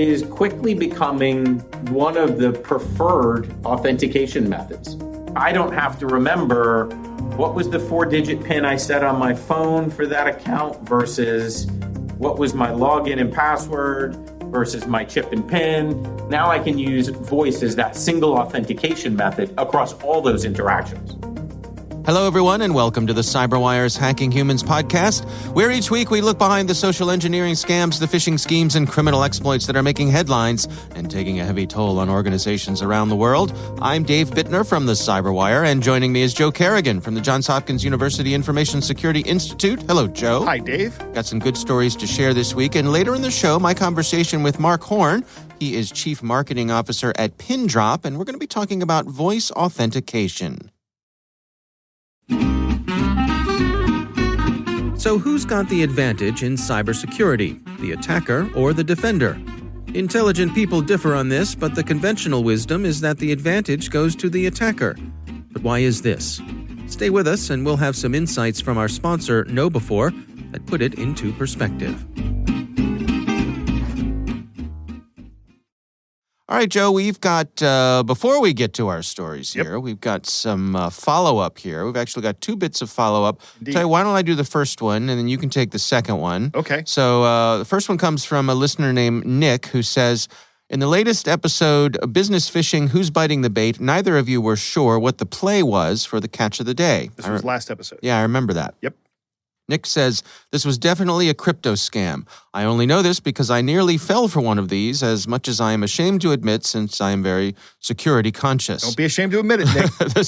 it is quickly becoming one of the preferred authentication methods. I don't have to remember what was the 4-digit PIN I set on my phone for that account versus what was my login and password versus my chip and PIN. Now I can use voice as that single authentication method across all those interactions. Hello, everyone, and welcome to the CyberWire's Hacking Humans podcast, where each week we look behind the social engineering scams, the phishing schemes, and criminal exploits that are making headlines and taking a heavy toll on organizations around the world. I'm Dave Bittner from the CyberWire, and joining me is Joe Kerrigan from the Johns Hopkins University Information Security Institute. Hello, Joe. Hi, Dave. Got some good stories to share this week, and later in the show, my conversation with Mark Horn. He is Chief Marketing Officer at Pindrop, and we're going to be talking about voice authentication. So who's got the advantage in cybersecurity, the attacker or the defender? Intelligent people differ on this, but the conventional wisdom is that the advantage goes to the attacker. But why is this? Stay with us and we'll have some insights from our sponsor, KnowBe4, that put it into perspective. All right, Joe, we've got, before we get to our stories here, we've got some follow-up here. We've actually got two bits of follow-up. Indeed. Tell you, why don't I do the first one, and then you can take the second one. Okay. So the first one comes from a listener named Nick, who says, in the latest episode of Business Phishing, Who's Biting the Bait, neither of you were sure what the play was for the catch of the day. This was last episode. Yeah, I remember that. Yep. Nick says, this was definitely a crypto scam. I only know this because I nearly fell for one of these, as much as I am ashamed to admit, since I am very security conscious. Don't be ashamed to admit it, Nick. The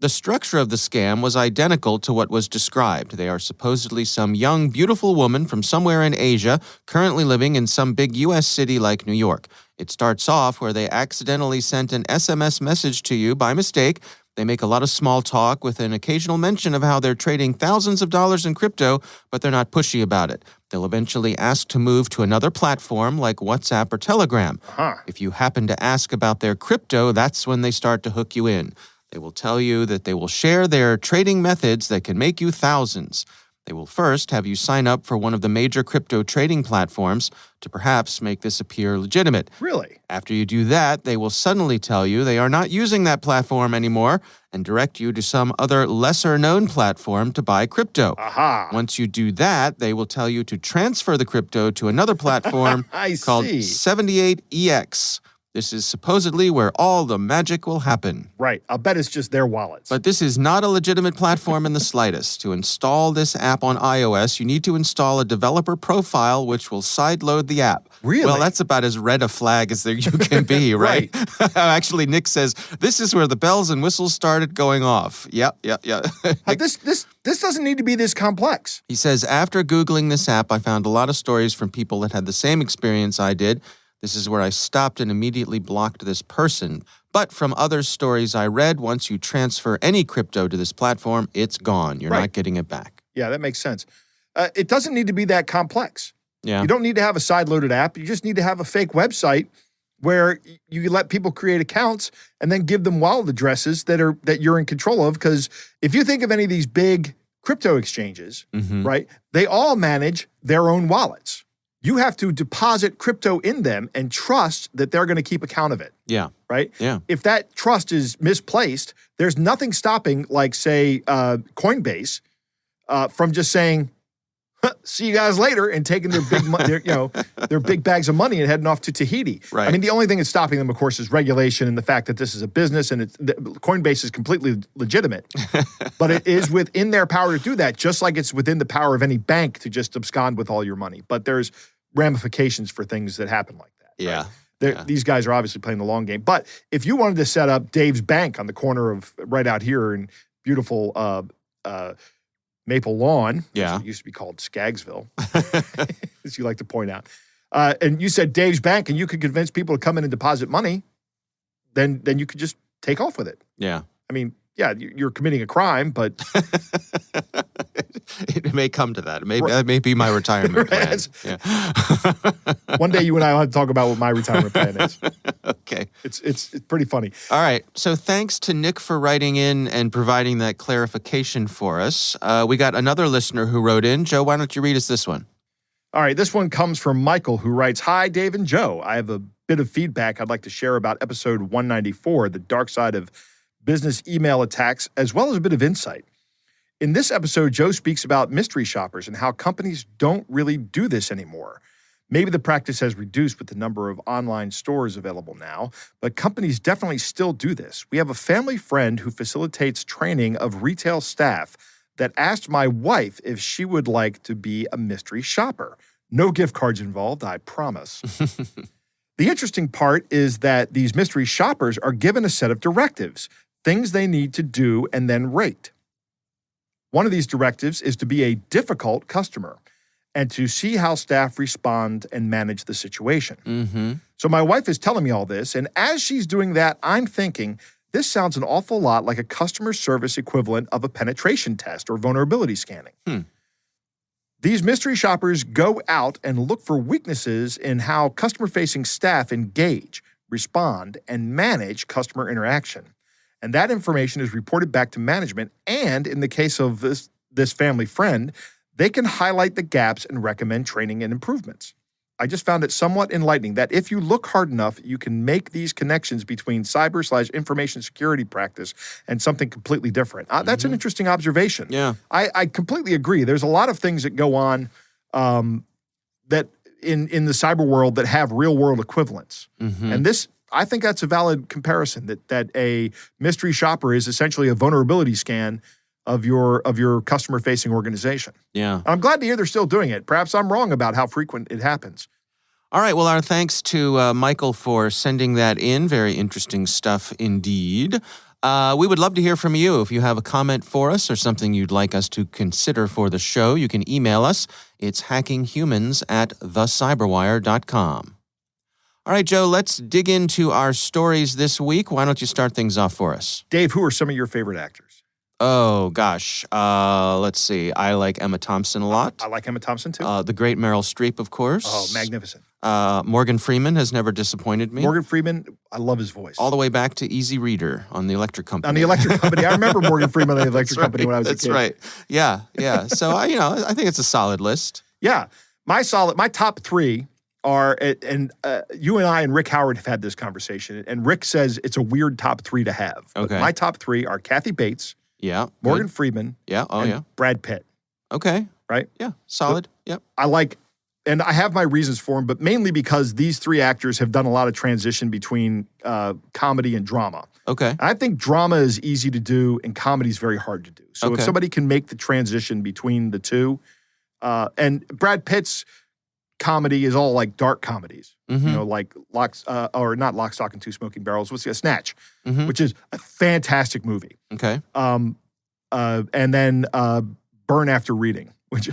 structure of the scam was identical to what was described. They are supposedly some young, beautiful woman from somewhere in Asia, currently living in some big U.S. city like New York. It starts off where they accidentally sent an SMS message to you by mistake. They make a lot of small talk with an occasional mention of how they're trading thousands of dollars in crypto, but they're not pushy about it. They'll eventually ask to move to another platform like WhatsApp or Telegram. If you happen to ask about their crypto, that's when they start to hook you in. They will tell you that they will share their trading methods that can make you thousands. They will first have you sign up for one of the major crypto trading platforms to perhaps make this appear legitimate. Really? After you do that, they will suddenly tell you they are not using that platform anymore and direct you to some other lesser-known platform to buy crypto. Aha. Once you do that, they will tell you to transfer the crypto to another platform called 78EX. This is supposedly where all the magic will happen. Right. I'll bet it's just their wallets. But this is not a legitimate platform in the slightest. To install this app on iOS, you need to install a developer profile which will sideload the app. Really? Well, that's about as red a flag as you can be, right? Actually, Nick says, this is where the bells and whistles started going off. Yep. This doesn't need to be this complex. He says, after Googling this app, I found a lot of stories from people that had the same experience I did. This is where I stopped and immediately blocked this person. But from other stories I read, once you transfer any crypto to this platform, it's gone. You're not getting it back. Yeah, that makes sense. It doesn't need to be that complex. Yeah. You don't need to have a side-loaded app. You just need to have a fake website where you let people create accounts and then give them wallet addresses that you're in control of. Because if you think of any of these big crypto exchanges, right, they all manage their own wallets. You have to deposit crypto in them and trust that they're going to keep account of it. Yeah. Right? Yeah. If that trust is misplaced, there's nothing stopping, like, say, Coinbase from just saying, see you guys later, and taking their big, their big bags of money and heading off to Tahiti. Right. I mean, the only thing that's stopping them, of course, is regulation and the fact that this is a business and Coinbase is completely legitimate. But it is within their power to do that, just like it's within the power of any bank to just abscond with all your money. But there's ramifications for things that happen like that. Yeah. Right? These guys are obviously playing the long game. But if you wanted to set up Dave's Bank on the corner of right out here in beautiful Maple Lawn, which used to be called Skaggsville, as you like to point out, and you said Dave's Bank and you could convince people to come in and deposit money, then you could just take off with it. Yeah. I mean, yeah, you're committing a crime, but it may come to that. That may be my retirement plan. Yeah. One day you and I will have to talk about what my retirement plan is. Okay. It's pretty funny. All right. So thanks to Nick for writing in and providing that clarification for us. We got another listener who wrote in. Joe, why don't you read us this one? All right, this one comes from Michael, who writes, "Hi, Dave and Joe. I have a bit of feedback I'd like to share about episode 194, The Dark Side of Business Email Attacks, as well as a bit of insight. In this episode, Joe speaks about mystery shoppers and how companies don't really do this anymore. Maybe the practice has reduced with the number of online stores available now, but companies definitely still do this. We have a family friend who facilitates training of retail staff that asked my wife if she would like to be a mystery shopper. No gift cards involved, I promise." The interesting part is that these mystery shoppers are given a set of directives, things they need to do and then rate. One of these directives is to be a difficult customer and to see how staff respond and manage the situation. So my wife is telling me all this, and as she's doing that, I'm thinking, this sounds an awful lot like a customer service equivalent of a penetration test or vulnerability scanning. These mystery shoppers go out and look for weaknesses in how customer-facing staff engage, respond, and manage customer interaction. And that information is reported back to management, and in the case of this family friend, they can highlight the gaps and recommend training and improvements. I just found it somewhat enlightening that if you look hard enough, you can make these connections between cyber/information security practice and something completely different. That's an interesting observation. Yeah. I completely agree. There's a lot of things that go on that in the cyber world that have real world equivalents. And this, I think that's a valid comparison, that a mystery shopper is essentially a vulnerability scan of your customer-facing organization. Yeah. I'm glad to hear they're still doing it. Perhaps I'm wrong about how frequent it happens. All right. Well, our thanks to Michael for sending that in. Very interesting stuff indeed. We would love to hear from you. If you have a comment for us or something you'd like us to consider for the show, you can email us. It's hackinghumans@thecyberwire.com. All right, Joe, let's dig into our stories this week. Why don't you start things off for us? Dave, who are some of your favorite actors? Oh, gosh. Let's see. I like Emma Thompson a lot. I like Emma Thompson, too. The great Meryl Streep, of course. Oh, magnificent. Morgan Freeman has never disappointed me. Morgan Freeman, I love his voice. All the way back to Easy Reader on the Electric Company. On the Electric Company. I remember Morgan Freeman on the Electric Company when I was a kid. That's right. Yeah. So, I think it's a solid list. Yeah. My top three are, and you and I and Rick Howard have had this conversation, and Rick says it's a weird top three to have. Okay. But my top three are Kathy Bates, Yeah. Morgan Good. Freeman, Yeah. Oh, and yeah. Brad Pitt, Okay. right? Yeah. Solid. Yep. I like, and I have my reasons for them, but mainly because these three actors have done a lot of transition between comedy and drama. Okay. And I think drama is easy to do and comedy is very hard to do. So if Okay. somebody can make the transition between the two, and Brad Pitt's comedy is all like dark comedies, you know, like not Lock, Stock, and Two Smoking Barrels. What's the Snatch, which is a fantastic movie. Okay. And then Burn After Reading, which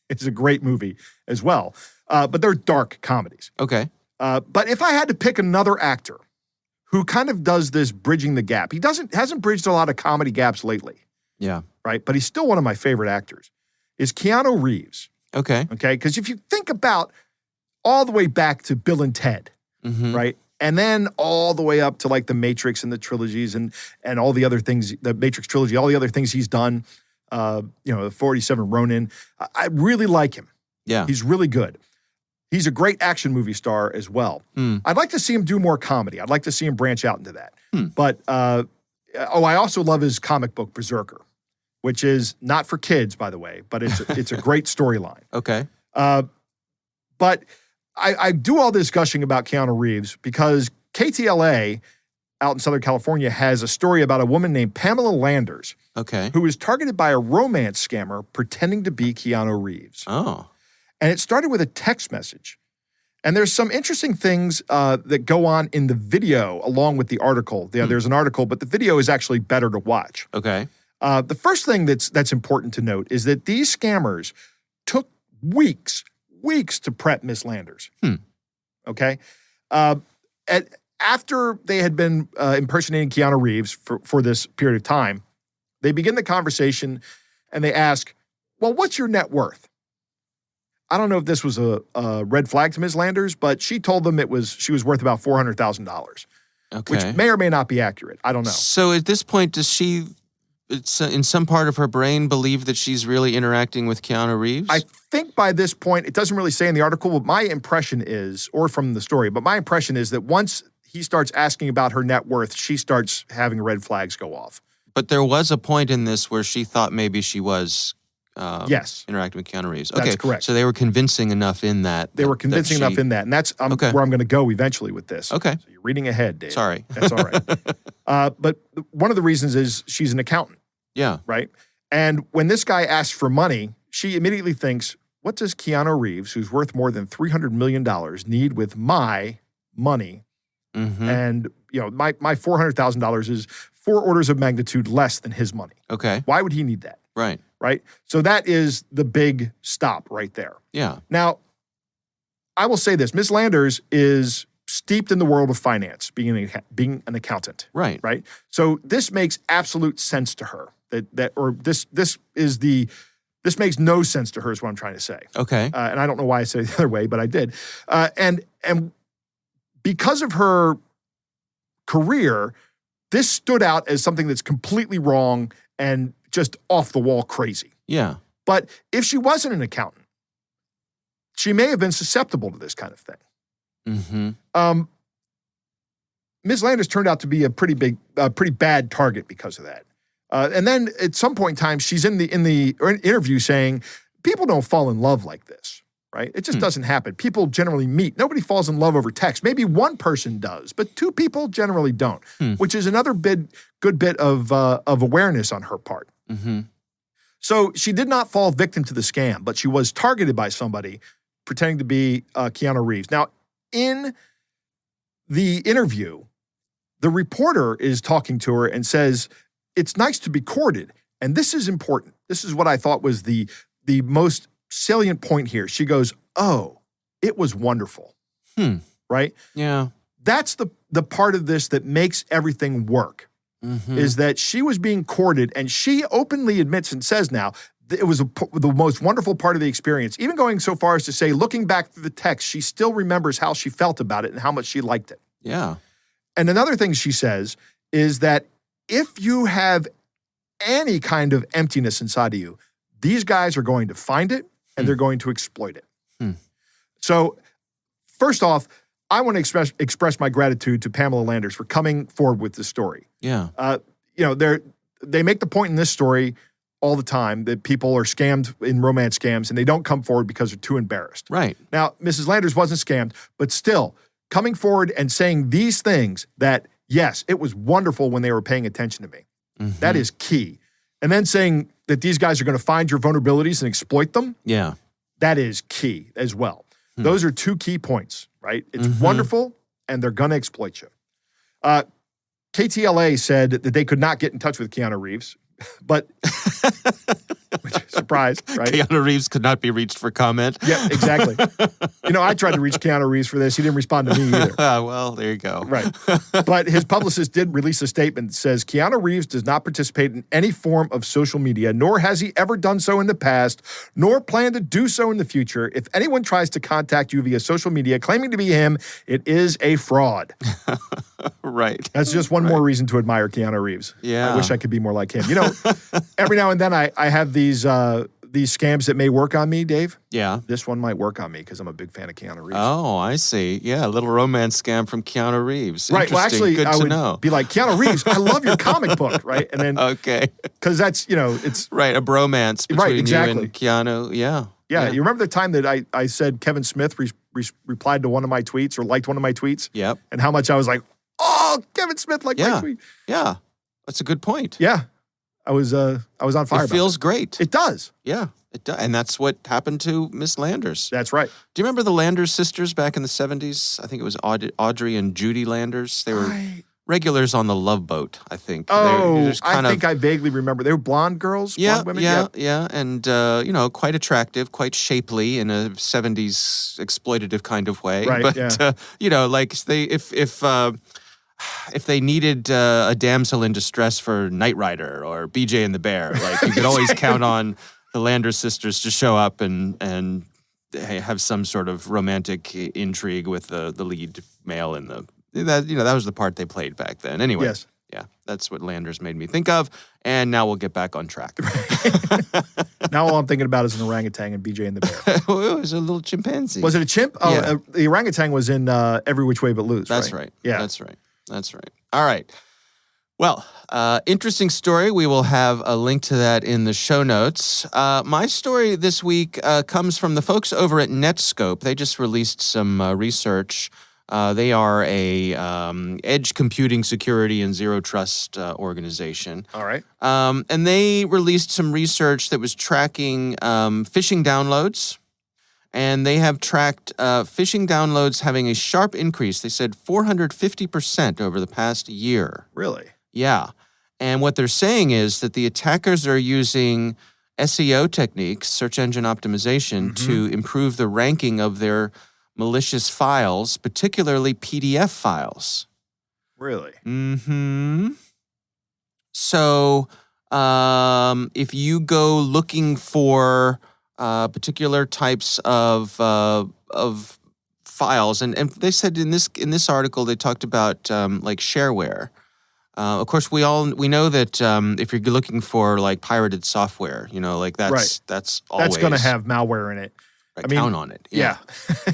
is a great movie as well. But they're dark comedies. Okay. But if I had to pick another actor who kind of does this bridging the gap, he hasn't bridged a lot of comedy gaps lately, Yeah. right? But he's still one of my favorite actors, is Keanu Reeves. Okay. Okay, because if you think about all the way back to Bill and Ted, right? And then all the way up to like the Matrix and the trilogies and all the other things, the Matrix trilogy, all the other things he's done, the 47 Ronin. I really like him. Yeah. He's really good. He's a great action movie star as well. I'd like to see him do more comedy. I'd like to see him branch out into that. But, I also love his comic book, Berserker, which is not for kids, by the way, but it's a great storyline. Okay. But I do all this gushing about Keanu Reeves because KTLA out in Southern California has a story about a woman named Pamela Landers Okay. who was targeted by a romance scammer pretending to be Keanu Reeves. Oh. And it started with a text message. And there's some interesting things that go on in the video along with the article. There's an article, but the video is actually better to watch. Okay. The first thing that's important to note is that these scammers took weeks to prep Miss Landers. Okay? After they had been impersonating Keanu Reeves for this period of time, they begin the conversation and they ask, well, what's your net worth? I don't know if this was a red flag to Ms. Landers, but she told them she was worth about $400,000, Okay. which may or may not be accurate. I don't know. So at this point, does she it's in some part of her brain believe that she's really interacting with Keanu Reeves? I think by this point, it doesn't really say in the article, but my impression is, or from the story, but my impression is that once he starts asking about her net worth, she starts having red flags go off. But there was a point in this where she thought maybe she was yes, interacting with Keanu Reeves. That's correct. So they were convincing enough in that. They were convincing enough in that. And that's where I'm going to go eventually with this. Okay. So you're reading ahead, Dave. Sorry. That's all right. But one of the reasons is she's an accountant. Yeah. Right? And when this guy asks for money, she immediately thinks, what does Keanu Reeves, who's worth more than $300 million, need with my money? Mm-hmm. And, my $400,000 is 4 orders of magnitude less than his money. Okay. Why would he need that? Right. Right? So that is the big stop right there. Yeah. Now, I will say this. Ms. Landers is steeped in the world of finance, being an accountant. Right. Right? So this makes absolute sense to her. This makes no sense to her is what I'm trying to say. Okay. And I don't know why I said it the other way, but I did. And because of her career, this stood out as something that's completely wrong and just off the wall crazy. Yeah. But if she wasn't an accountant, she may have been susceptible to this kind of thing. Mm-hmm. Ms. Landers turned out to be a pretty bad target because of that. And then at some point in time, she's in the interview saying, people don't fall in love like this, right? It just doesn't happen. People generally meet. Nobody falls in love over text. Maybe one person does, but 2 people generally don't, which is another good bit of awareness on her part. Mm-hmm. So she did not fall victim to the scam, but she was targeted by somebody pretending to be Keanu Reeves. Now, in the interview, the reporter is talking to her and says, it's nice to be courted. And this is important. This is what I thought was the most salient point here. She goes, oh, it was wonderful. Right? Yeah. That's the part of this that makes everything work, is that she was being courted, and she openly admits and says now, it was the most wonderful part of the experience, even going so far as to say, looking back through the text, she still remembers how she felt about it and how much she liked it. Yeah. And another thing she says is that if you have any kind of emptiness inside of you, these guys are going to find it and they're going to exploit it. So first off, I want to express my gratitude to Pamela Landers for coming forward with this story. Yeah. They make the point in this story all the time that people are scammed in romance scams and they don't come forward because they're too embarrassed. Right. Now, Mrs. Landers wasn't scammed, but still coming forward and saying these things that, yes, it was wonderful when they were paying attention to me. That is key. And then saying that these guys are going to find your vulnerabilities and exploit them. Yeah. That is key as well. Those are 2 key points, right? It's wonderful and they're going to exploit you. KTLA said that they could not get in touch with Keanu Reeves, but surprise, right? Keanu Reeves could not be reached for comment. Yeah, exactly. I tried to reach Keanu Reeves for this. He didn't respond to me either. Well, there you go. Right. But his publicist did release a statement that says, Keanu Reeves does not participate in any form of social media, nor has he ever done so in the past, nor plan to do so in the future. If anyone tries to contact you via social media claiming to be him, it is a fraud. Right. That's just one more reason to admire Keanu Reeves. Yeah. I wish I could be more like him. Every now and then I have these scams that may work on me, Dave. Yeah. This one might work on me because I'm a big fan of Keanu Reeves. Oh, I see. Yeah, a little romance scam from Keanu Reeves. Right. Well, actually, Good I to would know. be like, Keanu Reeves, I love your comic book, right? And then, Okay. because that's, it's... Right, a bromance between exactly. you and Keanu. Yeah. Yeah, you remember the time that I said Kevin Smith replied to one of my tweets or liked one of my tweets? Yep. And how much I was like, oh, Kevin Smith liked my tweet. Yeah. That's a good point. Yeah. I was on fire. It feels great. It does. Yeah, it does. And that's what happened to Miss Landers. That's right. Do you remember the Landers sisters back in the 70s? I think it was Audrey and Judy Landers. They were regulars on the Love Boat, I think. Oh, I think I vaguely remember. They were blonde girls, blonde women? Yeah. And, quite attractive, quite shapely in a 70s exploitative kind of way. Right, but, if they needed a damsel in distress for Knight Rider or BJ and the Bear, like you could always count on the Landers sisters to show up and have some sort of romantic intrigue with the lead male in that was the part they played back then. Anyway. Yes. Yeah, that's what Landers made me think of. And now we'll get back on track. Now all I'm thinking about is an orangutan and BJ and the bear. It was a little chimpanzee. Was it a chimp? Oh, Yeah. the orangutan was in Every Which Way But Loose, That's right. Yeah. That's right. That's right. All right. Well, interesting story. We will have a link to that in the show notes. My story this week comes from the folks over at Netscope. They just released some research. They are a edge computing security and zero trust organization. All right. And they released some research that was tracking phishing downloads. And they have tracked phishing downloads having a sharp increase. They said 450% over the past year. Really? Yeah. And what they're saying is that the attackers are using SEO techniques, search engine optimization, to improve the ranking of their malicious files, particularly PDF files. Really? Mm-hmm. So if you go looking for particular types of files, and they said in this article they talked about like shareware. Of course, we know that if you're looking for like pirated software, like that's Right. that's always That's going to have malware in it. right, I mean, count on it. Yeah.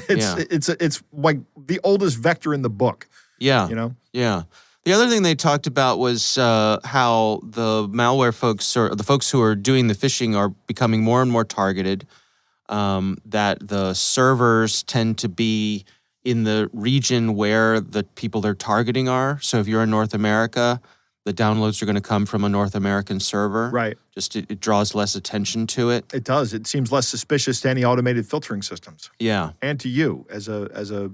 It's like the oldest vector in the book, Yeah. Yeah. The other thing they talked about was how the malware folks, or the folks who are doing the phishing, are becoming more and more targeted. That the servers tend to be in the region where the people they're targeting are. So if you're in North America, the downloads are going to come from a North American server. Right. Just it draws less attention to it. It does. It seems less suspicious to any automated filtering systems. Yeah. And to you as the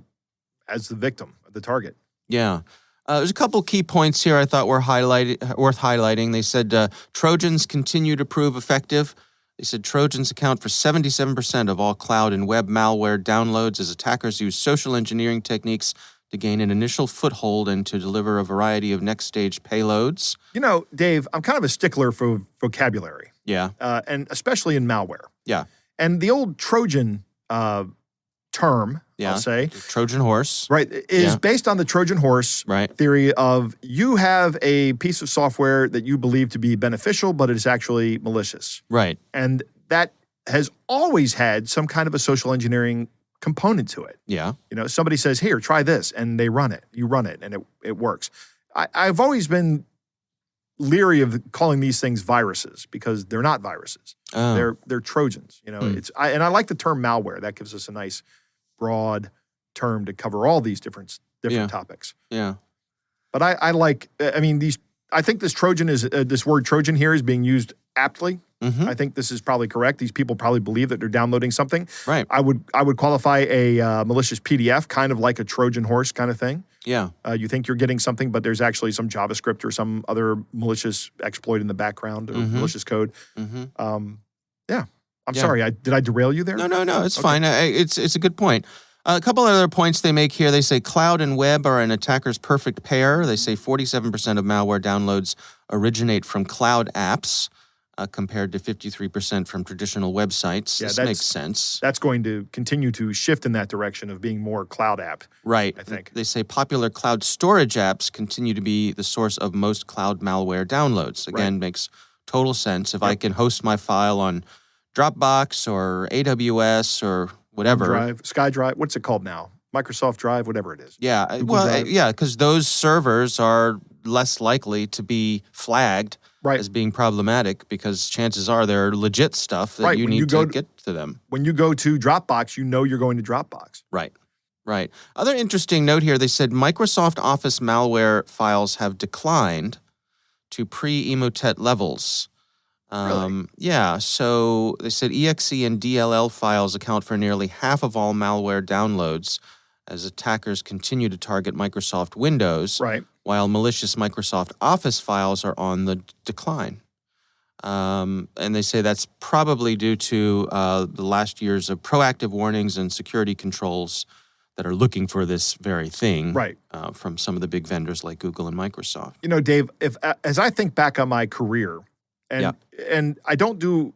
victim, the target. Yeah. There's a couple key points here I thought were worth highlighting. They said Trojans continue to prove effective. They said Trojans account for 77% of all cloud and web malware downloads as attackers use social engineering techniques to gain an initial foothold and to deliver a variety of next-stage payloads. Dave, I'm kind of a stickler for vocabulary. Yeah. And especially in malware. Yeah. And the old Trojan term, Yeah. I'll say, Trojan horse. right, is based on the Trojan horse Right. theory of you have a piece of software that you believe to be beneficial, but it is actually malicious. Right. And that has always had some kind of a social engineering component to it. Yeah. Somebody says, here, try this, and they run it. You run it, and it works. I've always been leery of calling these things viruses because they're not viruses. Oh. They're Trojans. I like the term malware. That gives us a nice broad term to cover all these different topics. Yeah. But I think this Trojan this word Trojan here is being used aptly. Mm-hmm. I think this is probably correct. These people probably believe that they're downloading something. Right. I would qualify a malicious PDF kind of like a Trojan horse kind of thing. Yeah. You think you're getting something, but there's actually some JavaScript or some other malicious exploit in the background or malicious code. Mm-hmm. I'm sorry. Did I derail you there? No. It's fine. It's a good point. A couple other points they make here. They say cloud and web are an attacker's perfect pair. They say 47% of malware downloads originate from cloud apps, compared to 53% from traditional websites. Yeah, this makes sense. That's going to continue to shift in that direction of being more cloud app. Right. I think. They say popular cloud storage apps continue to be the source of most cloud malware downloads. Again, makes total sense. If I can host my file on Dropbox or AWS or whatever. Drive, SkyDrive, what's it called now? Microsoft Drive, whatever it is. Yeah. Google Drive. Yeah, because those servers are less likely to be flagged as being problematic because chances are they're legit stuff that you need to get to them. When you go to Dropbox, you're going to Dropbox. Right. Other interesting note here, they said Microsoft Office malware files have declined to pre-Emotet levels. Really? Yeah, so they said EXE and DLL files account for nearly half of all malware downloads as attackers continue to target Microsoft Windows, while malicious Microsoft Office files are on the decline. And they say that's probably due to the last years of proactive warnings and security controls that are looking for this very thing from some of the big vendors like Google and Microsoft. Dave, as I think back on my career, and I don't do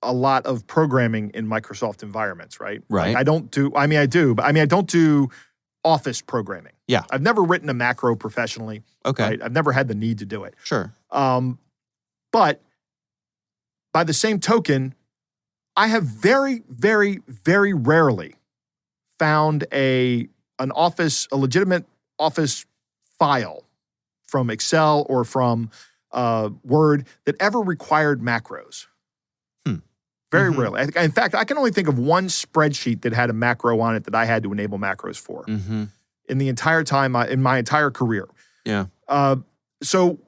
a lot of programming in Microsoft environments, right? Right. I don't do Office programming. Yeah. I've never written a macro professionally. Okay. Right? I've never had the need to do it. Sure. But by the same token, I have very, very, very rarely found a legitimate Office file from Excel or from Word that ever required macros. Very rarely. In fact, I can only think of one spreadsheet that had a macro on it that I had to enable macros for in the entire time, in my entire career. Yeah. So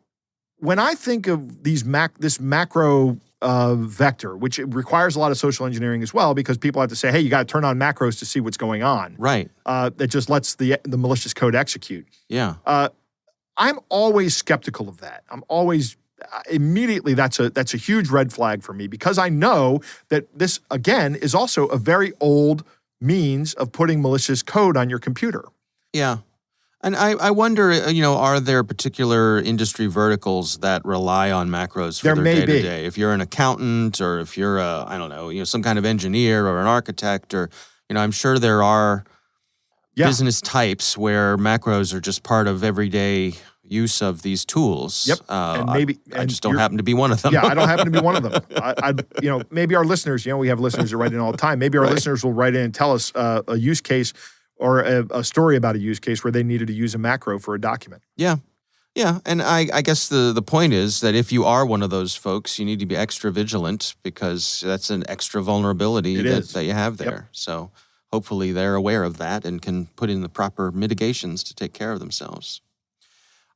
when I think of this macro vector, which it requires a lot of social engineering as well, because people have to say, hey, you got to turn on macros to see what's going on. Right. That just lets the malicious code execute. Yeah. I'm always skeptical of that. I'm always immediately that's a huge red flag for me, because I know that this, again, is also a very old means of putting malicious code on your computer. Yeah. And I wonder, are there particular industry verticals that rely on macros for their day-to-day? If you're an accountant, or if you're some kind of engineer or an architect, or, I'm sure there are business types where macros are just part of everyday use of these tools. Yep. I just don't happen to be one of them. Yeah, I don't happen to be one of them. Maybe our listeners, we have listeners that write in all the time. Maybe our listeners will write in and tell us a use case or a story about a use case where they needed to use a macro for a document. Yeah. Yeah. And I guess the point is that if you are one of those folks, you need to be extra vigilant, because that's an extra vulnerability that you have there. Yep. So hopefully they're aware of that and can put in the proper mitigations to take care of themselves.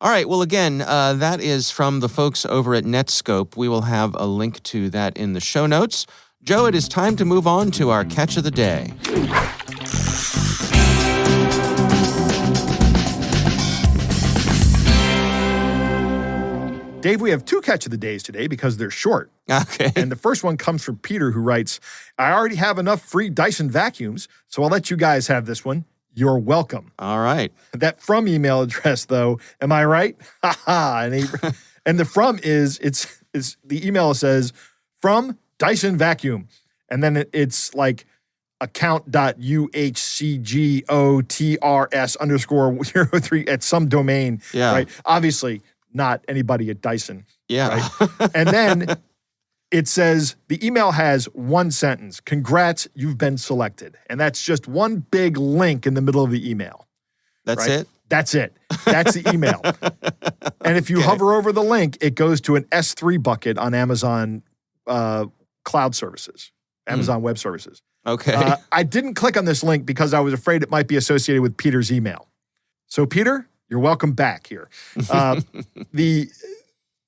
All right. Well, again, that is from the folks over at Netscope. We will have a link to that in the show notes. Joe, it is time to move on to our catch of the day. Dave, we have two catch of the days today because they're short. Okay. And the first one comes from Peter, who writes, I already have enough free Dyson vacuums, so I'll let you guys have this one. You're welcome. All right. That from email address, though, am I right? Ha ha. And the from is the email says from Dyson vacuum. And then it's like account.uhcgotrs_03 at some domain. Yeah. Right. Obviously, not anybody at Dyson. Yeah. Right? And then it says the email has one sentence. Congrats, you've been selected. And that's just one big link in the middle of the email. That's it? That's it. That's the email. And if you hover over the link, it goes to an S3 bucket on Amazon Cloud Services, Amazon Web Services. Okay. I didn't click on this link because I was afraid it might be associated with Peter's email. So, Peter, you're welcome back here.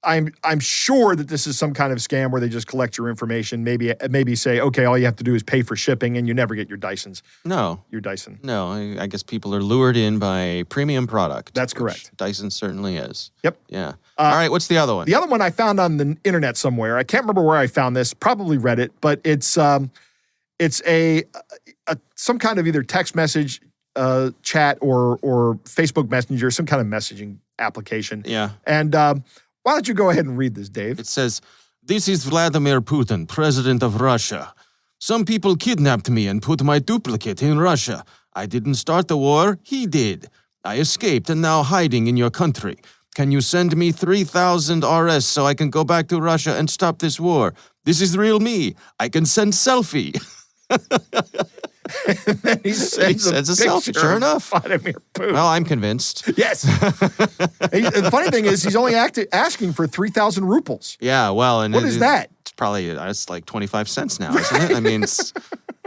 I'm sure that this is some kind of scam where they just collect your information, maybe say, okay, all you have to do is pay for shipping, and you never get your Dysons. No. Your Dyson. No, I guess people are lured in by a premium product. That's correct. Dyson certainly is. Yep. Yeah. All right, what's the other one? The other one I found on the internet somewhere. I can't remember where I found this, probably Reddit, but it's some kind of either text message, chat, or Facebook Messenger, some kind of messaging application. Yeah. And why don't you go ahead and read this, Dave? It says, "This is Vladimir Putin, president of Russia. Some people kidnapped me and put my duplicate in Russia. I didn't start the war, he did. I escaped and now hiding in your country. Can you send me 3,000 RS so I can go back to Russia and stop this war? This is real me. I can send selfie." And then he sends a selfie, sure enough. Vladimir Putin. Well, I'm convinced. Yes. The funny thing is, he's only asking for 3,000 rubles. Yeah, well, and what is that? It's probably like 25 cents now, isn't it? I mean, it's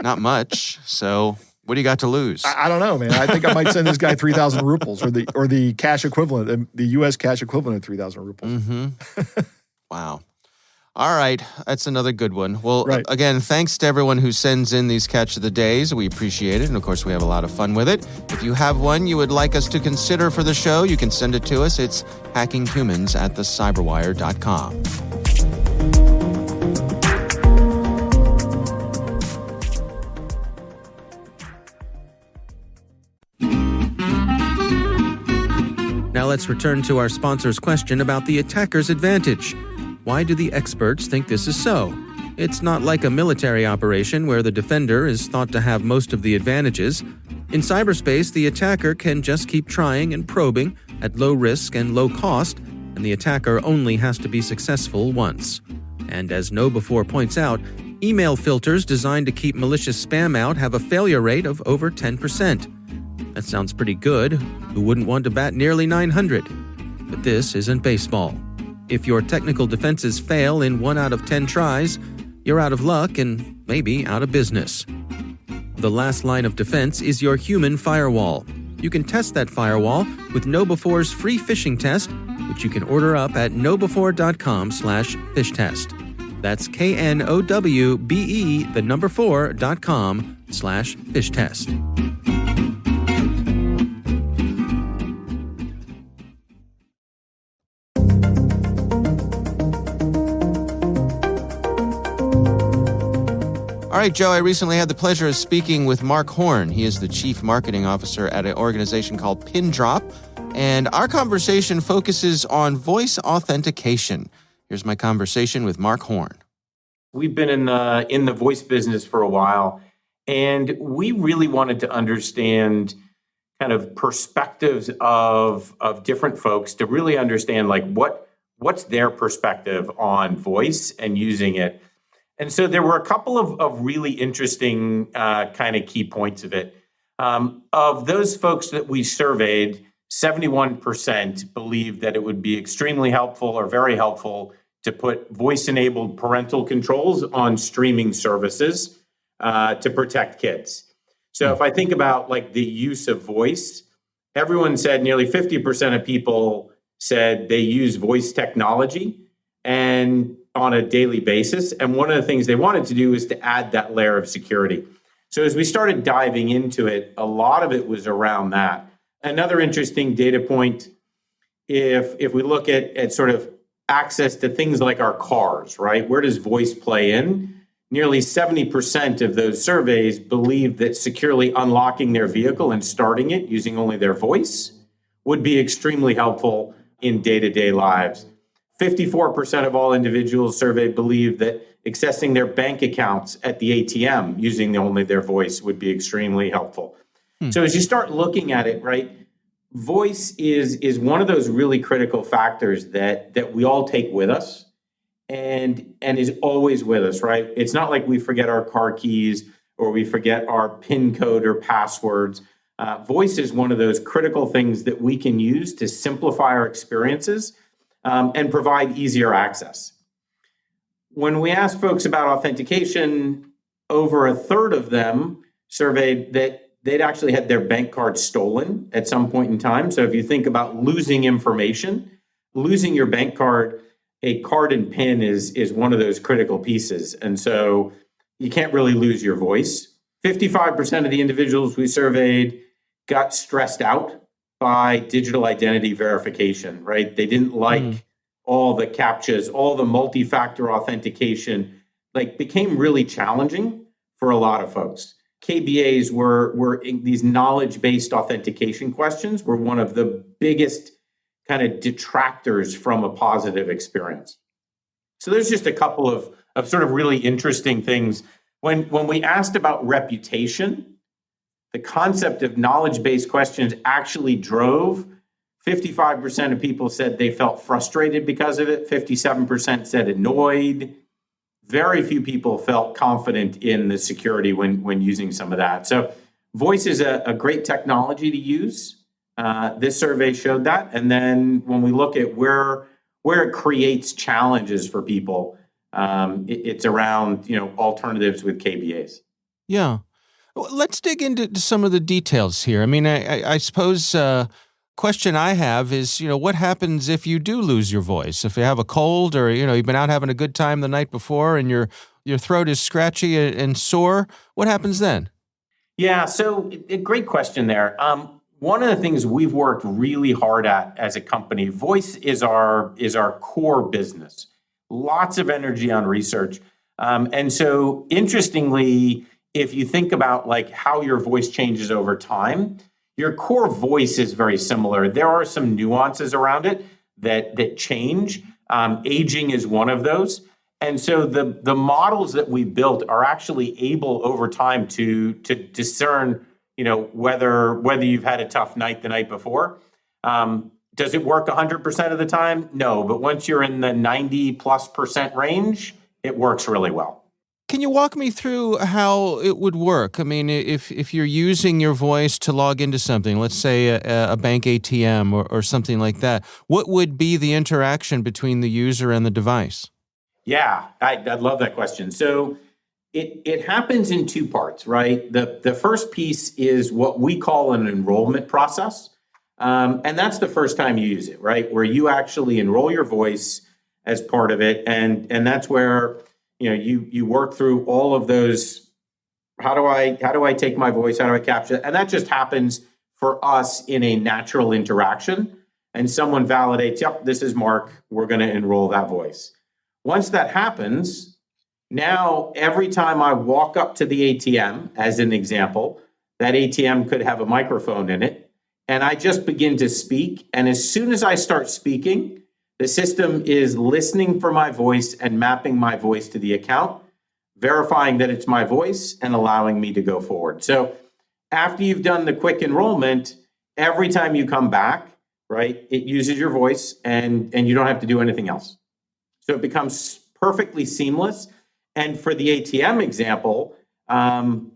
not much. So, what do you got to lose? I don't know, man. I think I might send this guy 3,000 rubles, or the cash equivalent, the U.S. cash equivalent of 3,000 rubles. Mm-hmm. Wow. All right, that's another good one. Well, right. Again, thanks to everyone who sends in these catch of the days. We appreciate it, and of course, we have a lot of fun with it. If you have one you would like us to consider for the show, you can send it to us. It's hackinghumans@thecyberwire.com. Now let's return to our sponsor's question about the attacker's advantage. Why do the experts think this is so? It's not like a military operation where the defender is thought to have most of the advantages. In cyberspace, the attacker can just keep trying and probing at low risk and low cost, and the attacker only has to be successful once. And as KnowBe4 points out, email filters designed to keep malicious spam out have a failure rate of over 10%. That sounds pretty good. Who wouldn't want to bat nearly 900? But this isn't baseball. If your technical defenses fail in 1 out of 10 tries, you're out of luck and maybe out of business. The last line of defense is your human firewall. You can test that firewall with KnowBe4's free phishing test, which you can order up at knowbe4.com/fishtest. That's knowbe4.com/fishtest. All right, Joe, I recently had the pleasure of speaking with Mark Horn. He is the Chief Marketing Officer at an organization called Pindrop, and our conversation focuses on voice authentication. Here's my conversation with Mark Horn. We've been in the voice business for a while, and we really wanted to understand kind of perspectives of different folks to really understand like what's their perspective on voice and using it. And so there were a couple of really interesting kind of key points of it. Of those folks that we surveyed, 71% believed that it would be extremely helpful or very helpful to put voice-enabled parental controls on streaming services to protect kids. So if I think about like the use of voice, everyone said nearly 50% of people said they use voice technology and on a daily basis. And one of the things they wanted to do is to add that layer of security. So as we started diving into it, a lot of it was around that. Another interesting data point, if we look at sort of access to things like our cars, right? Where does voice play in? Nearly 70% of those surveys believe that securely unlocking their vehicle and starting it using only their voice would be extremely helpful in day-to-day lives. 54% of all individuals surveyed believe that accessing their bank accounts at the ATM using only their voice would be extremely helpful. So as you start looking at it, right, voice is one of those really critical factors that we all take with us and is always with us, right? It's not like we forget our car keys or we forget our PIN code or passwords. Voice is one of those critical things that we can use to simplify our experiences and provide easier access. When we asked folks about authentication, over a third of them surveyed that they'd actually had their bank card stolen at some point in time. So if you think about losing information, losing your bank card, a card and PIN is one of those critical pieces. And so you can't really lose your voice. 55% of the individuals we surveyed got stressed out by digital identity verification, right? They didn't like all the CAPTCHAs, all the multi-factor authentication, like became really challenging for a lot of folks. KBAs were these knowledge-based authentication questions were one of the biggest kind of detractors from a positive experience. So there's just a couple of sort of really interesting things. When we asked about reputation, the concept of knowledge-based questions actually drove 55% of people said they felt frustrated because of it. 57% said annoyed. Very few people felt confident in the security when using some of that. So voice is a great technology to use. This survey showed that. And then when we look at where it creates challenges for people, it's around alternatives with KBAs. Yeah. Well, let's dig into some of the details here. I mean, I suppose question I have is, what happens if you do lose your voice? If you have a cold or, you've been out having a good time the night before and your throat is scratchy and sore, what happens then? Yeah, so a great question there. One of the things we've worked really hard at as a company, voice is our core business. Lots of energy on research. And so interestingly, if you think about like how your voice changes over time, your core voice is very similar. There are some nuances around it that change. Aging is one of those. And so the models that we built are actually able over time to discern, whether you've had a tough night the night before. Does it work 100% of the time? No, but once you're in the 90+% range, it works really well. Can you walk me through how it would work? I mean, if you're using your voice to log into something, let's say a bank ATM or something like that, what would be the interaction between the user and the device? Yeah, I love that question. So it happens in two parts, right? The first piece is what we call an enrollment process. And that's the first time you use it, right? Where you actually enroll your voice as part of it. And that's where you work through all of those. How do I take my voice? How do I capture it? And that just happens for us in a natural interaction. And someone validates, yep, this is Mark. We're going to enroll that voice. Once that happens, now every time I walk up to the ATM, as an example, that ATM could have a microphone in it, and I just begin to speak. And as soon as I start speaking, the system is listening for my voice and mapping my voice to the account, verifying that it's my voice and allowing me to go forward. So after you've done the quick enrollment, every time you come back, right, it uses your voice and you don't have to do anything else. So it becomes perfectly seamless. And for the ATM example,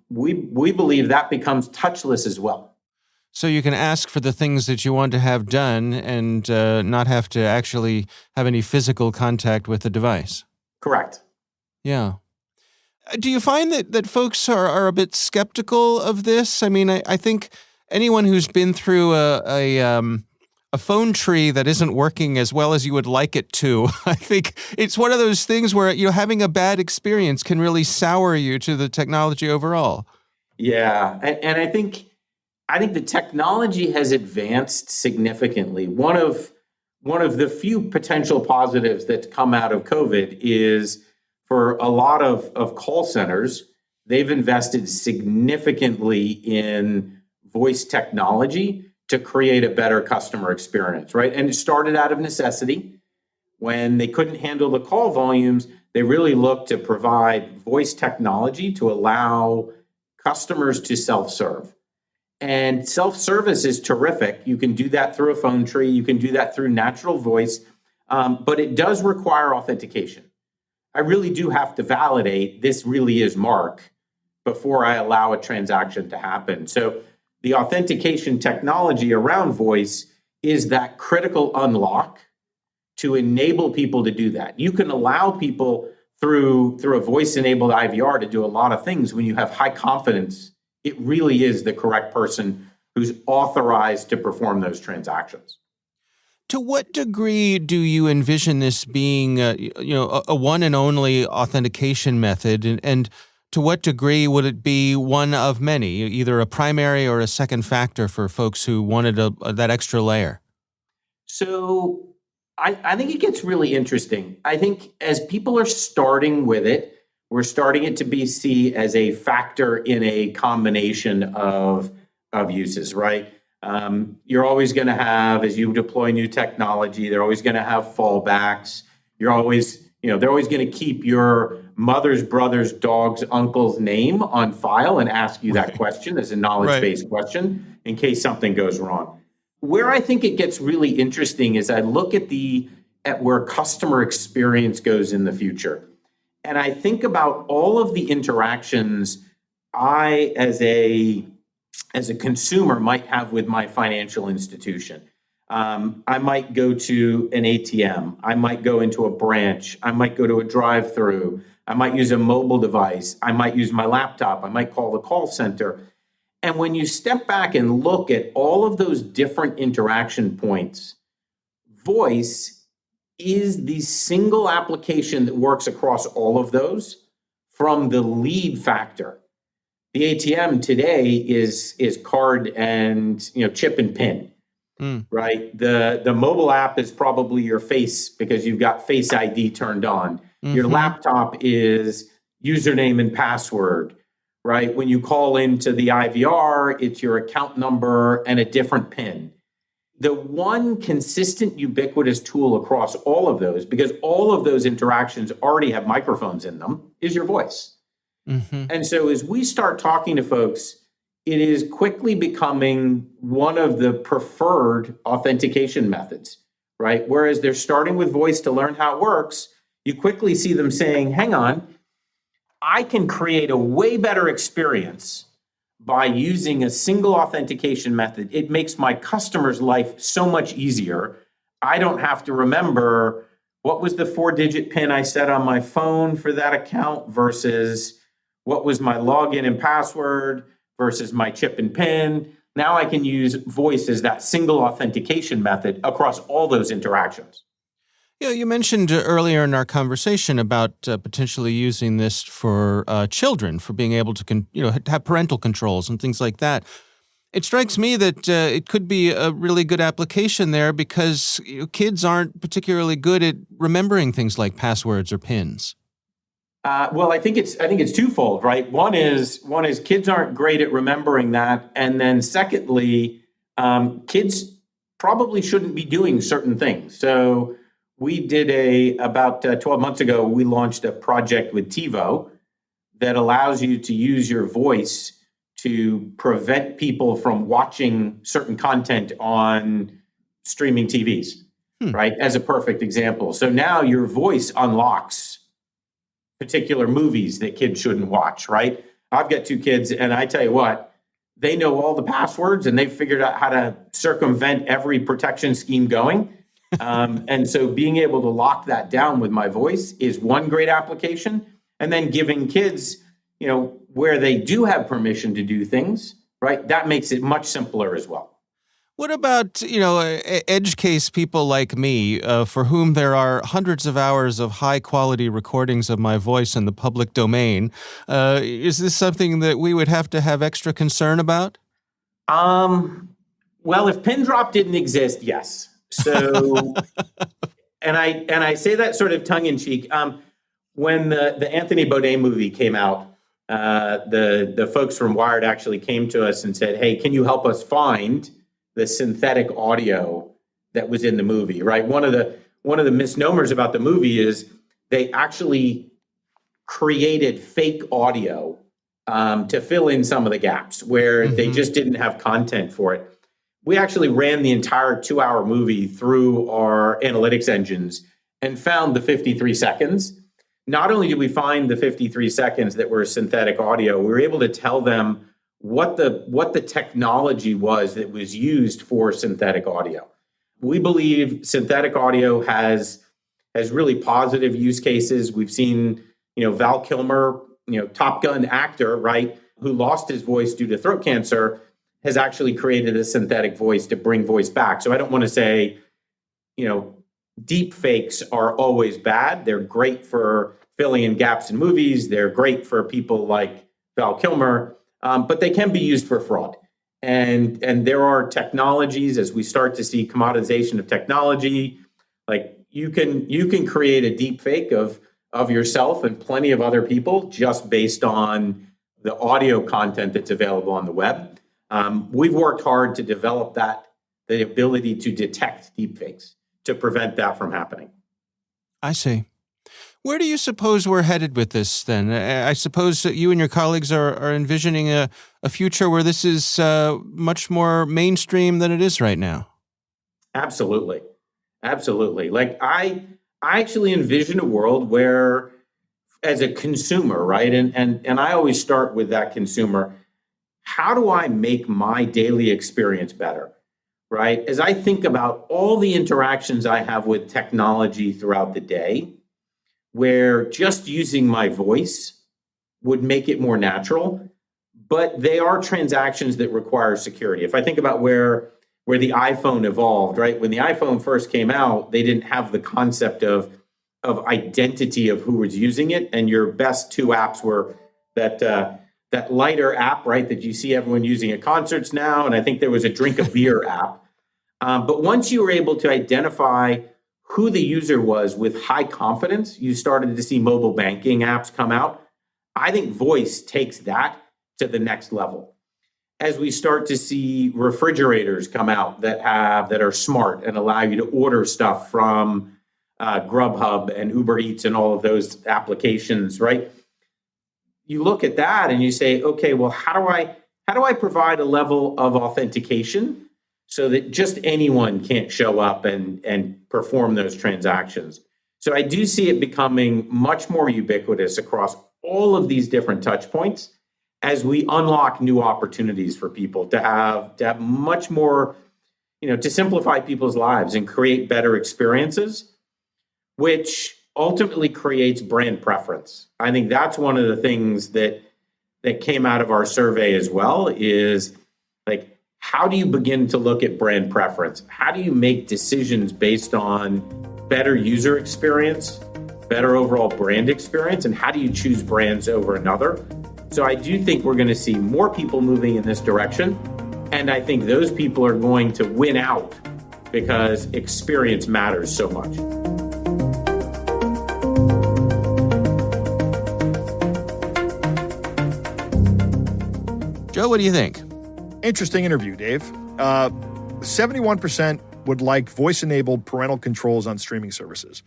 we believe that becomes touchless as well. So you can ask for the things that you want to have done and not have to actually have any physical contact with the device. Correct. Yeah. Do you find that folks are a bit skeptical of this? I mean, I think anyone who's been through a phone tree that isn't working as well as you would like it to, I think it's one of those things where having a bad experience can really sour you to the technology overall. Yeah, and I think the technology has advanced significantly. One of the few potential positives that's come out of COVID is for a lot of call centers, they've invested significantly in voice technology to create a better customer experience, right? And it started out of necessity. When they couldn't handle the call volumes, they really looked to provide voice technology to allow customers to self-serve. And self-service is terrific. You can do that through a phone tree. You can do that through natural voice, but it does require authentication. I really do have to validate this really is Mark before I allow a transaction to happen. So the authentication technology around voice is that critical unlock to enable people to do that. You can allow people through a voice-enabled IVR to do a lot of things when you have high confidence it really is the correct person who's authorized to perform those transactions. To what degree do you envision this being, a one and only authentication method, and to what degree would it be one of many, either a primary or a second factor for folks who wanted that extra layer? So I think it gets really interesting. I think as people are starting with it, we're starting it to be seen as a factor in a combination of uses, right? You're always going to have, as you deploy new technology, they're always going to have fallbacks. You're always, they're always going to keep your mother's, brother's, dog's, uncle's name on file and ask you that question as a knowledge-based question in case something goes wrong. Where I think it gets really interesting is I look at where customer experience goes in the future. And I think about all of the interactions I, as a consumer, might have with my financial institution. I might go to an ATM. I might go into a branch. I might go to a drive-through. I might use a mobile device. I might use my laptop. I might call the call center. And when you step back and look at all of those different interaction points, voice is the single application that works across all of those from the lead factor. The ATM today is card and chip and pin, right? The mobile app is probably your face because you've got Face ID turned on. Mm-hmm. Your laptop is username and password, right? When you call into the IVR, it's your account number and a different PIN. The one consistent ubiquitous tool across all of those, because all of those interactions already have microphones in them, is your voice. Mm-hmm. And so as we start talking to folks, it is quickly becoming one of the preferred authentication methods, right? Whereas they're starting with voice to learn how it works, you quickly see them saying, hang on, I can create a way better experience by using a single authentication method. It makes my customer's life so much easier. I don't have to remember what was the 4-digit PIN I set on my phone for that account versus what was my login and password versus my chip and PIN. Now I can use voice as that single authentication method across all those interactions. Yeah, you mentioned earlier in our conversation about potentially using this for children, for being able to have parental controls and things like that. It strikes me that it could be a really good application there because kids aren't particularly good at remembering things like passwords or PINs. Well, I think it's twofold, right? One is kids aren't great at remembering that, and then secondly, kids probably shouldn't be doing certain things. So we did about 12 months ago, we launched a project with TiVo that allows you to use your voice to prevent people from watching certain content on streaming TVs, right? As a perfect example. So now your voice unlocks particular movies that kids shouldn't watch, right? I've got 2 kids, and I tell you what, they know all the passwords and they've figured out how to circumvent every protection scheme going. And so being able to lock that down with my voice is one great application. And then giving kids, where they do have permission to do things, right? That makes it much simpler as well. What about, edge case people like me, for whom there are hundreds of hours of high-quality recordings of my voice in the public domain? Is this something that we would have to have extra concern about? Well, if pin drop didn't exist, yes. So, and I say that sort of tongue in cheek. When the Anthony Bourdain movie came out, the folks from Wired actually came to us and said, "Hey, can you help us find the synthetic audio that was in the movie?" Right. One of the misnomers about the movie is they actually created fake audio to fill in some of the gaps where they just didn't have content for it. We actually ran the entire 2-hour movie through our analytics engines and found the 53 seconds. Not only did we find the 53 seconds that were synthetic audio, we were able to tell them what the technology was that was used for synthetic audio. We believe synthetic audio has really positive use cases. We've seen, Val Kilmer, Top Gun actor, right, who lost his voice due to throat cancer, has actually created a synthetic voice to bring voice back. So I don't want to say, deep fakes are always bad. They're great for filling in gaps in movies. They're great for people like Val Kilmer, but they can be used for fraud. And there are technologies, as we start to see commoditization of technology, like you can create a deep fake of yourself and plenty of other people just based on the audio content that's available on the web. We've worked hard to develop the ability to detect deepfakes to prevent that from happening. I see. Where do you suppose we're headed with this then? I suppose that you and your colleagues are envisioning a future where this is much more mainstream than it is right now. Absolutely. Absolutely. Like I actually envision a world where, as a consumer, right? And I always start with that consumer. How do I make my daily experience better? Right? As I think about all the interactions I have with technology throughout the day, where just using my voice would make it more natural, but they are transactions that require security. If I think about where the iPhone evolved, right? When the iPhone first came out, they didn't have the concept of identity of who was using it, and your best 2 apps were that lighter app, right, that you see everyone using at concerts now, and I think there was a drink a beer app. But once you were able to identify who the user was with high confidence, you started to see mobile banking apps come out. I think voice takes that to the next level. As we start to see refrigerators come out that are smart and allow you to order stuff from Grubhub and Uber Eats and all of those applications, right? You look at that and you say, okay, well, how how do I provide a level of authentication so that just anyone can't show up and perform those transactions? So I do see it becoming much more ubiquitous across all of these different touch points as we unlock new opportunities for people to have much more, to simplify people's lives and create better experiences, which ultimately creates brand preference. I think that's one of the things that came out of our survey as well is like, how do you begin to look at brand preference? How do you make decisions based on better user experience, better overall brand experience, and how do you choose brands over another? So I do think we're going to see more people moving in this direction, and I think those people are going to win out because experience matters so much. Joe, what do you think? Interesting interview, Dave. 71% would like voice-enabled parental controls on streaming services.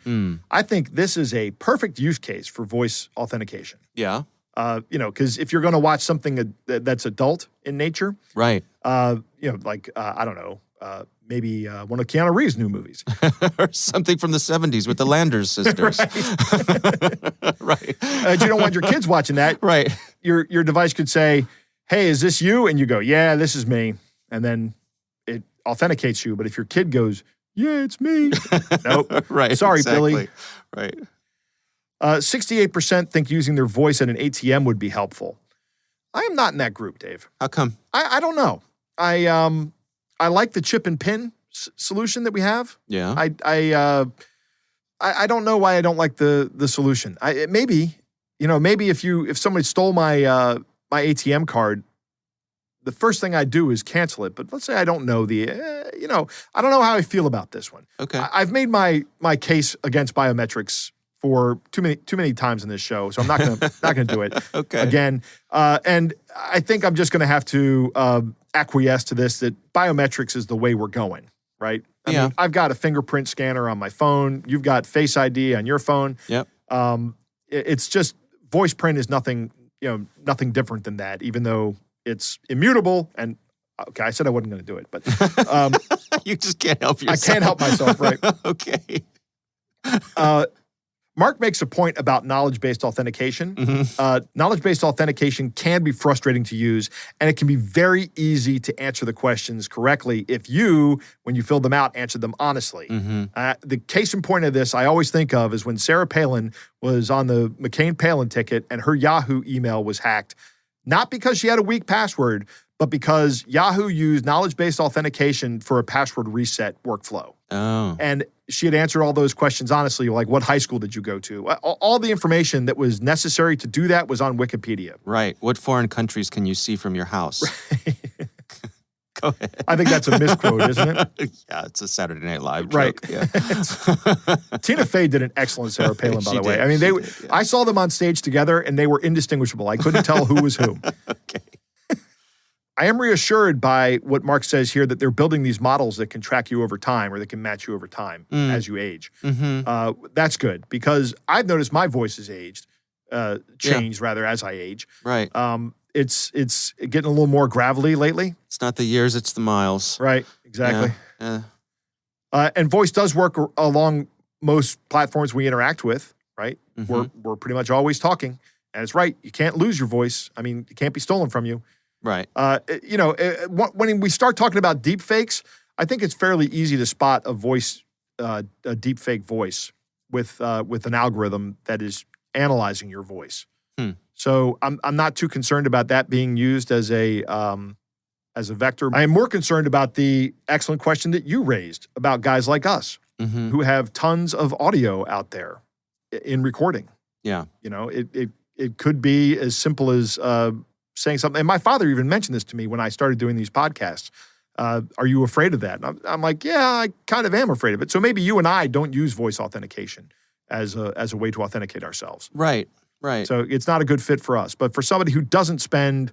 I think this is a perfect use case for voice authentication. Yeah. Because if you're going to watch something that's adult in nature, right? I don't know, maybe one of Keanu Reeves' new movies, or something from the '70s with the Landers sisters, right? You don't want your kids watching that, right? Your device could say, "Hey, is this you?" And you go, "Yeah, this is me," and then it authenticates you. But if your kid goes, "Yeah, it's me," nope, right? Sorry, exactly. Billy. Right. 68% think using their voice at an ATM would be helpful. I am not in that group, Dave. How come? I don't know. I like the chip and pin solution that we have. Yeah. I don't know why I don't like the solution. Maybe if somebody stole my my ATM card, the first thing I do is cancel it. But let's say I don't know I don't know how I feel about this one. Okay. I've made my case against biometrics for too many times in this show, so I'm not gonna do it again. And I think I'm just gonna have to acquiesce to this, that biometrics is the way we're going, right? I mean, I've got a fingerprint scanner on my phone. You've got Face ID on your phone. Yep. It's just voice print is nothing different than that, even though it's immutable. And okay, I said I wasn't going to do it, but you just can't help yourself. I can't help myself, right? Okay. Mark makes a point about knowledge-based authentication. Mm-hmm. Knowledge-based authentication can be frustrating to use, and it can be very easy to answer the questions correctly if you, when you fill them out, answer them honestly. Mm-hmm. The case in point of this I always think of is when Sarah Palin was on the McCain-Palin ticket and her Yahoo email was hacked, not because she had a weak password, but because Yahoo used knowledge-based authentication for a password reset workflow. Oh. And she had answered all those questions honestly, like what high school did you go to? All the information that was necessary to do that was on Wikipedia. Right. What foreign countries can you see from your house? Go ahead. I think that's a misquote, isn't it? Yeah, it's a Saturday Night Live joke. Right. Yeah. Tina Fey did an excellent Sarah Palin, by the way. Did. I mean, She did, yeah. I saw them on stage together, and they were indistinguishable. I couldn't tell who was who. Okay. I am reassured by what Mark says here that they're building these models that can track you over time or that can match you over time as you age. Mm-hmm. That's good because I've noticed my voice has changed rather as I age. Right. It's getting a little more gravelly lately. It's not the years, it's the miles. Right, exactly. Yeah. And voice does work along most platforms we interact with, right? Mm-hmm. We're pretty much always talking. And it's right, you can't lose your voice. I mean, it can't be stolen from you. Right. When we start talking about deep fakes, I think it's fairly easy to spot a deep fake voice with an algorithm that is analyzing your voice. So I'm not too concerned about that being used as a vector. I am more concerned about the excellent question that you raised about guys like us who have tons of audio out there in recording. Yeah. It could be as simple as saying something. And my father even mentioned this to me when I started doing these podcasts. Are you afraid of that? And I'm like, yeah, I kind of am afraid of it. So maybe you and I don't use voice authentication as a way to authenticate ourselves. Right. Right. So it's not a good fit for us. But for somebody who doesn't spend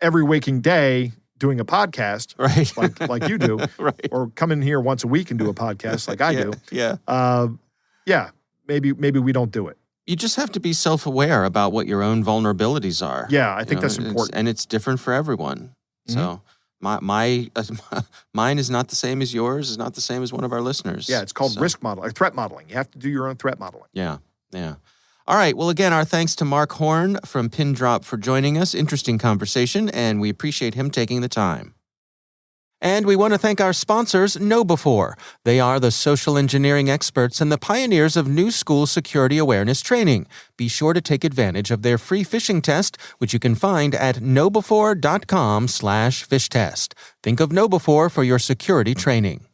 every waking day doing a podcast, right, like you do, right, or come in here once a week and do a podcast like I do, yeah, maybe we don't do it. You just have to be self-aware about what your own vulnerabilities are. Yeah, I think that's important. And it's different for everyone. So mine is not the same as yours, is not the same as one of our listeners. Yeah, it's called risk modeling, threat modeling. You have to do your own threat modeling. Yeah. All right. Well, again, our thanks to Mark Horn from Pindrop for joining us. Interesting conversation, and we appreciate him taking the time. And we want to thank our sponsors, KnowBe4. They are the social engineering experts and the pioneers of new school security awareness training. Be sure to take advantage of their free phishing test, which you can find at knowbe4.com/fishtest. Think of KnowBe4 for your security training.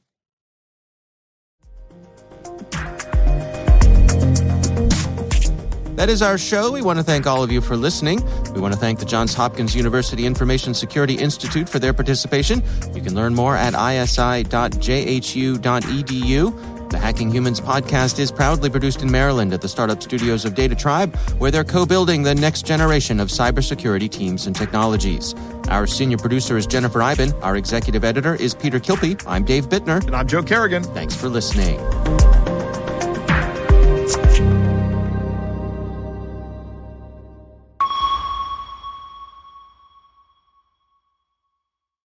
That is our show. We want to thank all of you for listening. We want to thank the Johns Hopkins University Information Security Institute for their participation. You can learn more at isi.jhu.edu. The Hacking Humans podcast is proudly produced in Maryland at the startup studios of Data Tribe, where they're co-building the next generation of cybersecurity teams and technologies. Our senior producer is Jennifer Iben. Our executive editor is Peter Kilpie. I'm Dave Bittner. And I'm Joe Kerrigan. Thanks for listening.